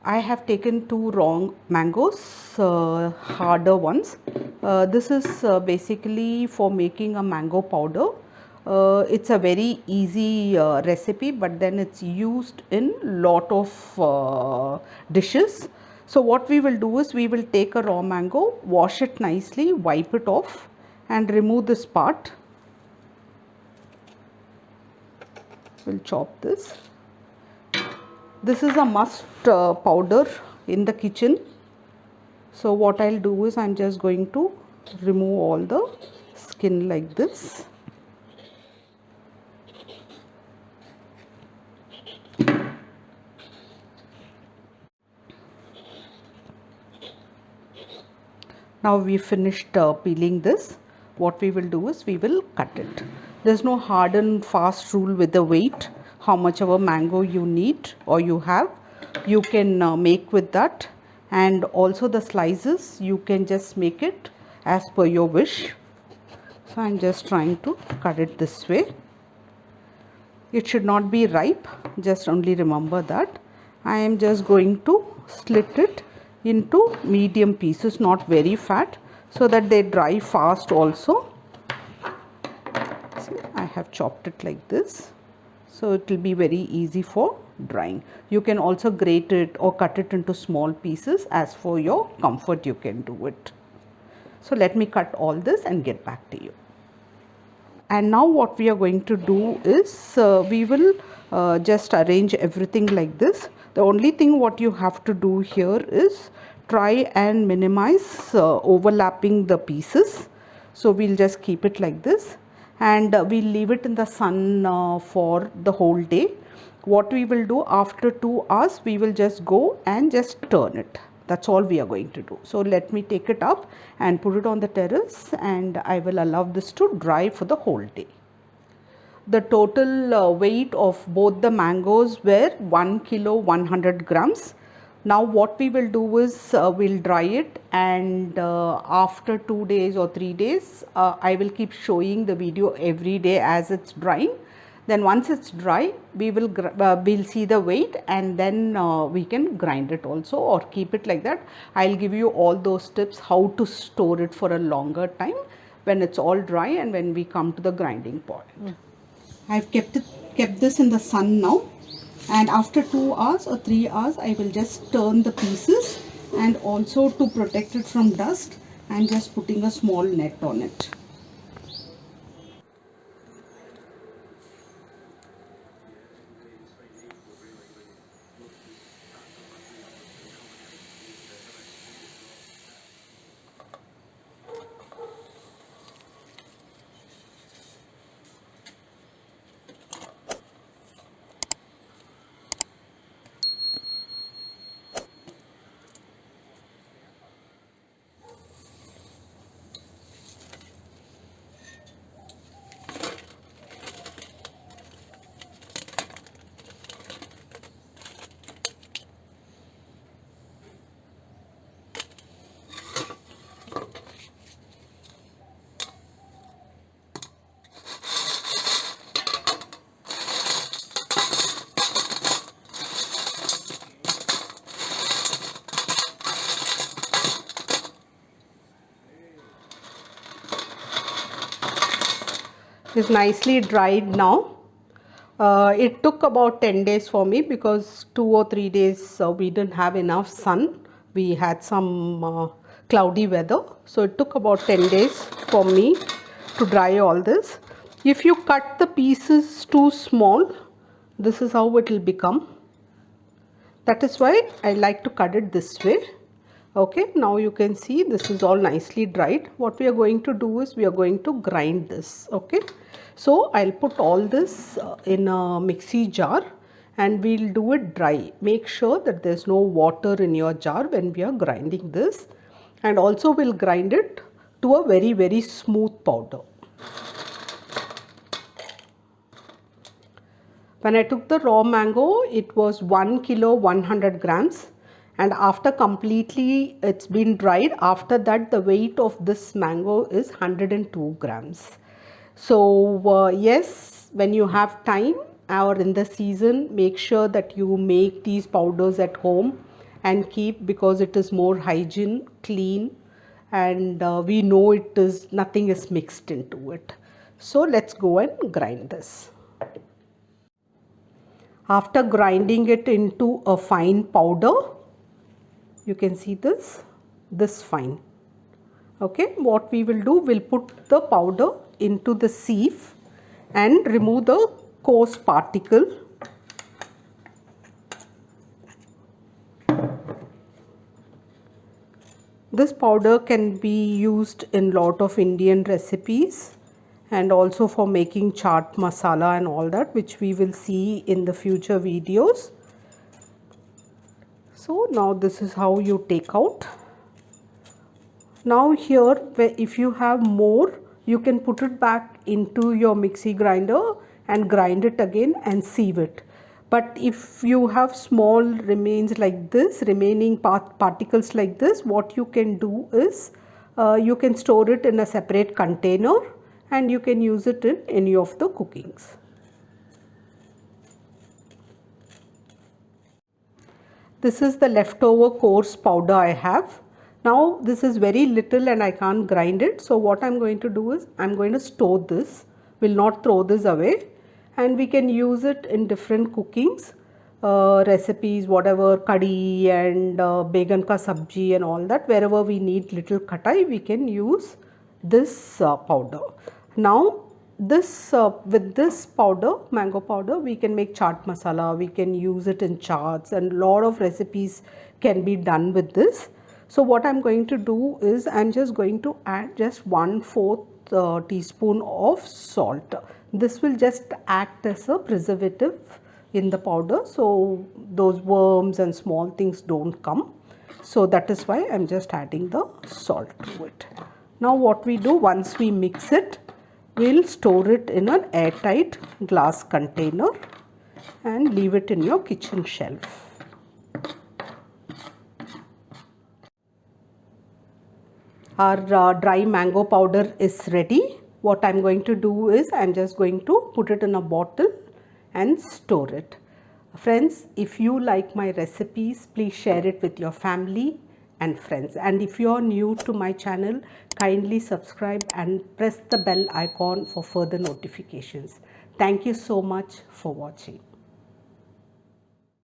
I have taken two raw mangoes, harder ones. This is basically for making a mango powder. It's a very easy recipe, but then it's used in lot of dishes. So what we will do is we will take a raw mango, wash it nicely, wipe it off and remove this part. We'll chop this. This is a must powder in the kitchen. So what I'll do is I'm just going to remove all the skin like this. Now we finished peeling this. What we will do is we will cut it. There's no hard and fast rule with the weight. How much of a mango you need or you have, you can make with that. And also the slices, you can just make it as per your wish. So I'm just trying to cut it this way. It should not be ripe, just only remember that. I am just going to slit it into medium pieces, not very fat, so that they dry fast also. See, I have chopped it like this, so it will be very easy for drying. You can also grate it or cut it into small pieces, as for your comfort you can do it. So let me cut all this and get back to you. And now what we are going to do is we will just arrange everything like this. The only thing what you have to do here is try and minimize overlapping the pieces. So we'll just keep it like this, and we'll leave it in the sun for the whole day. What we will do after 2 hours, we will just go and just turn it. That's all we are going to do. So let me take it up and put it on the terrace, and I will allow this to dry for the whole day. The total weight of both the mangoes were 1 kilo 100 grams. Now what we will do is we'll dry it, and after 2 days or 3 days, I will keep showing the video every day as it's drying. Then once it's dry, we will we'll see the weight, and then we can grind it also or keep it like that. I'll give you all those tips how to store it for a longer time when it's all dry and when we come to the grinding point. I've kept this in the sun now, and after 2 hours or 3 hours, I will just turn the pieces, and also to protect it from dust, I'm just putting a small net on it. Is nicely dried now. It took about 10 days for me, because 2 or 3 days we didn't have enough sun. We had some cloudy weather, so it took about 10 days for me to dry all this. If you cut the pieces too small, this is how it will become. That is why I like to cut it this way. Okay, now you can see this is all nicely dried. What we are going to do is we are going to grind this. Okay, so I'll put all this in a mixie jar, and we'll do it dry. Make sure that there's no water in your jar when we are grinding this, and also we'll grind it to a very, very smooth powder. When I took the raw mango, it was 1 kilo 100 grams. And after completely it's been dried, after that the weight of this mango is 102 grams. So yes, when you have time or in the season, make sure that you make these powders at home and keep, because it is more hygiene, clean, and we know it is nothing is mixed into it. So let's go and grind this. After grinding it into a fine powder, you can see this fine. Okay, what we will do, we'll put the powder into the sieve and remove the coarse particle. This powder can be used in lot of Indian recipes and also for making chaat masala and all that, which we will see in the future videos. So now this is how you take out. Now here, if you have more, you can put it back into your mixie grinder and grind it again and sieve it. But if you have small remains like this, remaining particles like this, what you can do is you can store it in a separate container and you can use it in any of the cookings. This is the leftover coarse powder I have. Now this is very little and I can't grind it. So what I'm going to do is I'm going to store this. Will not throw this away, and we can use it in different cookings, recipes, whatever, curry and began ka sabji and all that. Wherever we need little khatai, we can use this powder. Now this with this powder, mango powder, we can make chaat masala, we can use it in chaats, and lot of recipes can be done with this. So what I'm going to do is I'm just going to add just 1/4 teaspoon of salt. This will just act as a preservative in the powder, so those worms and small things don't come. So that is why I'm just adding the salt to it. Now what we do, once we mix it, we'll store it in an airtight glass container and leave it in your kitchen shelf. Our dry mango powder is ready. What I'm going to do is I'm just going to put it in a bottle and store it. Friends, if you like my recipes, please share it with your family and friends. And if you are new to my channel, kindly subscribe and press the bell icon for further notifications. Thank you so much for watching.